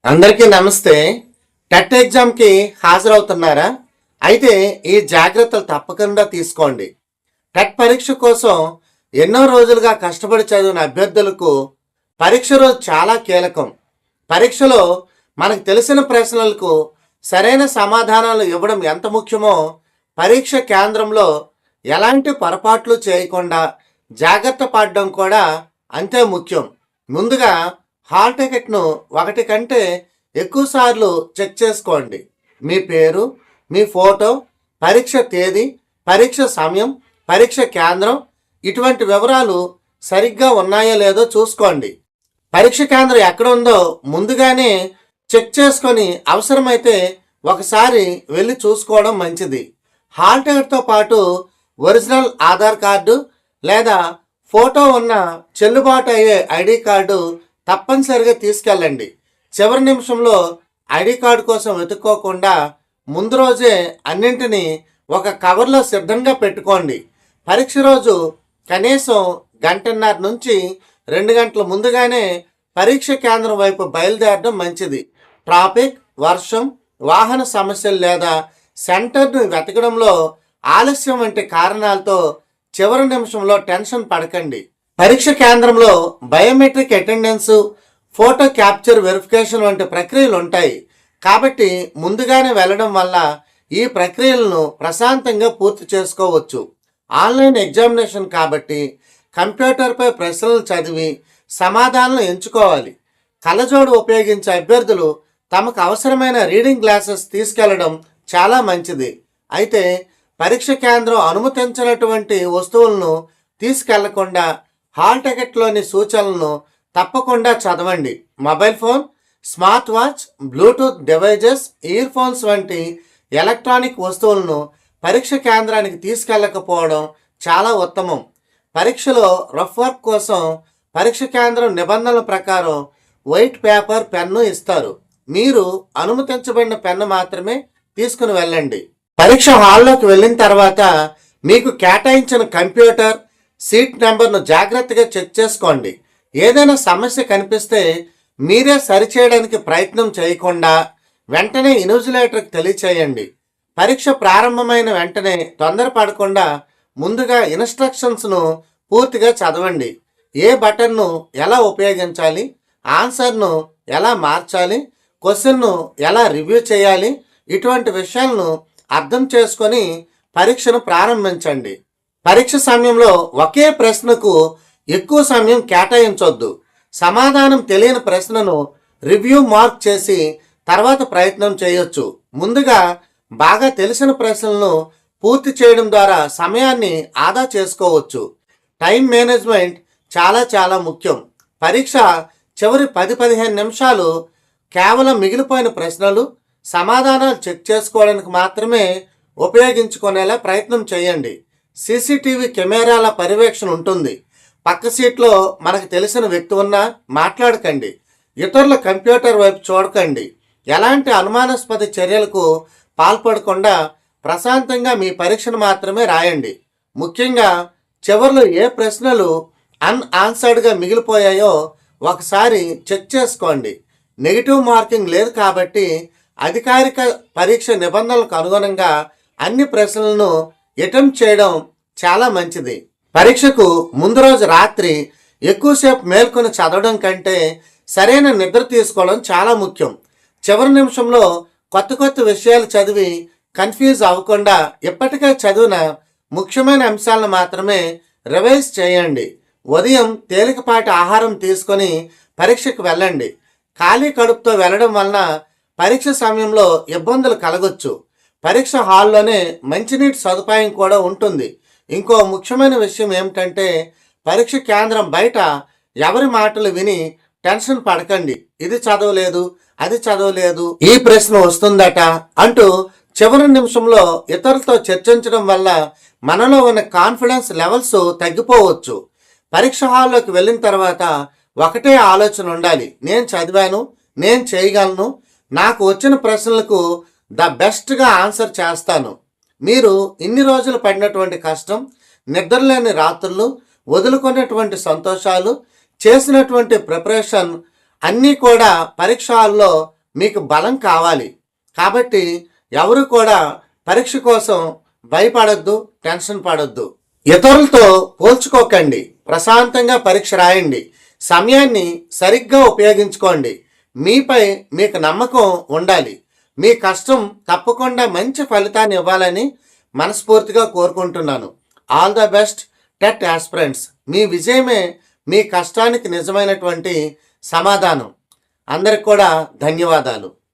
అందరికీ నమస్తే. టెట్ ఎగ్జామ్కి హాజరవుతున్నారా? అయితే ఈ జాగ్రత్తలు తప్పకుండా తీసుకోండి. టెట్ పరీక్ష కోసం ఎన్నో రోజులుగా కష్టపడి చదివిన అభ్యర్థులకు పరీక్ష రోజు చాలా కీలకం. పరీక్షలో మనకు తెలిసిన ప్రశ్నలకు సరైన సమాధానాలు ఇవ్వడం ఎంత ముఖ్యమో, పరీక్ష కేంద్రంలో ఎలాంటి పొరపాట్లు చేయకుండా జాగ్రత్త పడడం కూడా అంతే ముఖ్యం. ముందుగా హాల్ టికెట్ను ఒకటి కంటే ఎక్కువ సార్లు చెక్ చేసుకోండి. మీ పేరు, మీ ఫోటో, పరీక్ష తేదీ, పరీక్ష సమయం, పరీక్ష కేంద్రం ఇటువంటి వివరాలు సరిగ్గా ఉన్నాయో లేదో చూసుకోండి. పరీక్ష కేంద్రం ఎక్కడ ఉందో ముందుగానే చెక్ చేసుకొని అవసరమైతే ఒకసారి వెళ్ళి చూసుకోవడం మంచిది. హాల్ టికెట్తో పాటు ఒరిజినల్ ఆధార్ కార్డు లేదా ఫోటో ఉన్న చెల్లుబాటు అయ్యే ఐడి కార్డు తప్పనిసరిగా తీసుకెళ్ళండి. చివరి నిమిషంలో ఐడి కార్డు కోసం వెతుక్కోకుండా ముందు రోజే అన్నింటినీ ఒక కవర్లో సిద్ధంగా పెట్టుకోండి. పరీక్ష రోజు కనీసం గంటన్నర నుంచి 2 గంటల ముందుగానే పరీక్ష కేంద్రం వైపు బయలుదేరడం మంచిది. ట్రాఫిక్, వర్షం, వాహన సమస్యలు లేదా సెంటర్ను వెతకడంలో ఆలస్యం వంటి కారణాలతో చివరి నిమిషంలో టెన్షన్ పడకండి. పరీక్ష కేంద్రంలో biometric attendance, photo capture verification వంటి ప్రక్రియలు ఉంటాయి. కాబట్టి ముందుగానే వెళ్ళడం వల్ల ఈ ప్రక్రియలను ప్రశాంతంగా పూర్తి చేసుకోవచ్చు. ఆన్లైన్ ఎగ్జామినేషన్ కాబట్టి కంప్యూటర్పై ప్రశ్నలు చదివి సమాధానాలు ఎంచుకోవాలి. కళ్ళజోడు ఉపయోగించే అభ్యర్థులు తమకు అవసరమైన రీడింగ్ గ్లాసెస్ తీసుకెళ్లడం చాలా మంచిది. అయితే పరీక్ష కేంద్రం అనుమతించినటువంటి వస్తువులను తీసుకెళ్లకుండా హాల్ టికెట్లోని సూచనలను తప్పకుండా చదవండి. Mobile phone, smart watch, Bluetooth devices, ear phones వంటి ఎలక్ట్రానిక్ వస్తువులను పరీక్ష కేంద్రానికి తీసుకెళ్ళకపోవడం చాలా ఉత్తమం. పరీక్షలో రఫ్ వర్క్ కోసం పరీక్ష కేంద్రం నిబంధనల ప్రకారం వైట్ పేపర్, పెన్ను ఇస్తారు. మీరు అనుమతించబడిన పెన్ను మాత్రమే తీసుకుని వెళ్ళండి. పరీక్ష హాల్లోకి వెళ్ళిన తర్వాత మీకు కేటాయించిన కంప్యూటర్ సీట్ నెంబర్ను జాగ్రత్తగా చెక్ చేసుకోండి. ఏదైనా సమస్య కనిపిస్తే మీరే సరిచేయడానికి ప్రయత్నం చేయకుండా వెంటనే ఇన్విజిలేటర్కి తెలియచేయండి. పరీక్ష ప్రారంభమైన వెంటనే తొందరపడకుండా ముందుగా ఇన్స్ట్రక్షన్స్ను పూర్తిగా చదవండి. ఏ బటన్ను ఎలా ఉపయోగించాలి, ఆన్సర్ను ఎలా మార్చాలి, క్వశ్చన్ను ఎలా రివ్యూ చేయాలి, ఇటువంటి విషయాలను అర్థం చేసుకొని పరీక్షను ప్రారంభించండి. పరీక్ష సమయంలో ఒకే ప్రశ్నకు ఎక్కువ సమయం కేటాయించొద్దు. సమాధానం తెలియని ప్రశ్నను రివ్యూ మార్క్ చేసి తర్వాత ప్రయత్నం చేయొచ్చు. ముందుగా బాగా తెలిసిన ప్రశ్నలను పూర్తి చేయడం ద్వారా సమయాన్ని ఆదా చేసుకోవచ్చు. టైం మేనేజ్మెంట్ చాలా ముఖ్యం. పరీక్ష చివరి 10-15 నిమిషాలు కేవలం మిగిలిపోయిన ప్రశ్నలు, సమాధానాలు చెక్ చేసుకోవడానికి మాత్రమే ఉపయోగించుకునేలా ప్రయత్నం చేయండి. సీసీటీవీ కెమెరాల పర్యవేక్షణ ఉంటుంది. పక్క సీట్లో మనకు తెలిసిన వ్యక్తి ఉన్నా మాట్లాడకండి. ఇతరుల కంప్యూటర్ వైపు చూడకండి. ఎలాంటి అనుమానాస్పద చర్యలకు పాల్పడకుండా ప్రశాంతంగా మీ పరీక్షను మాత్రమే రాయండి. ముఖ్యంగా చివర్లో ఏ ప్రశ్నలు అన్ఆన్సర్డ్గా మిగిలిపోయాయో ఒకసారి చెక్ చేసుకోండి. నెగిటివ్ మార్కింగ్ లేదు కాబట్టి అధికారిక పరీక్ష నిబంధనలకు అనుగుణంగా అన్ని ప్రశ్నలను అటెంప్ట్ చేయడం చాలా మంచిది. పరీక్షకు ముందు రోజు రాత్రి ఎక్కువసేపు మేల్కొని చదవడం కంటే సరైన నిద్ర తీసుకోవడం చాలా ముఖ్యం. చివరి నిమిషంలో కొత్త విషయాలు చదివి కన్ఫ్యూజ్ అవ్వకుండా ఇప్పటికే చదివిన ముఖ్యమైన అంశాలను మాత్రమే రివైజ్ చేయండి. ఉదయం తేలికపాటి ఆహారం తీసుకొని పరీక్షకు వెళ్ళండి. ఖాళీ కడుపుతో వెళ్ళడం వలన పరీక్ష సమయంలో ఇబ్బందులు కలగొచ్చు. పరీక్ష హాల్లోనే మంచినీటి సదుపాయం కూడా ఉంటుంది. ఇంకో ముఖ్యమైన విషయం ఏమిటంటే పరీక్ష కేంద్రం బయట ఎవరి మాటలు విని టెన్షన్ పడకండి. ఇది చదవలేదు, అది చదవలేదు, ఈ ప్రశ్న వస్తుందట అంటూ చివరి నిమిషంలో ఇతరులతో చర్చించడం వల్ల మనలో ఉన్న కాన్ఫిడెన్స్ లెవెల్స్ తగ్గిపోవచ్చు. పరీక్ష హాల్లోకి వెళ్ళిన తర్వాత ఒకటే ఆలోచన ఉండాలి. నేను చదివాను, నేను చేయగలను, నాకు వచ్చిన ప్రశ్నలకు ద బెస్ట్గా ఆన్సర్ చేస్తాను. మీరు ఇన్ని రోజులు పడినటువంటి కష్టం, నిద్రలేని రాత్రులు, వదులుకున్నటువంటి సంతోషాలు, చేసినటువంటి ప్రిపరేషన్ అన్నీ కూడా పరీక్ష హాల్లో మీకు బలం కావాలి. కాబట్టి ఎవరు కూడా పరీక్ష కోసం భయపడొద్దు, టెన్షన్ పడొద్దు. ఇతరులతో పోల్చుకోకండి. ప్రశాంతంగా పరీక్ష రాయండి. సమయాన్ని సరిగ్గా ఉపయోగించుకోండి. మీపై మీకు నమ్మకం ఉండాలి. మీ కష్టం తప్పకుండా మంచి ఫలితాన్ని ఇవ్వాలని మనస్ఫూర్తిగా కోరుకుంటున్నాను. All the best TET aspirants. మీ విజయమే మీ కష్టానికి నిజమైనటువంటి సమాధానం. అందరికి కూడా ధన్యవాదాలు.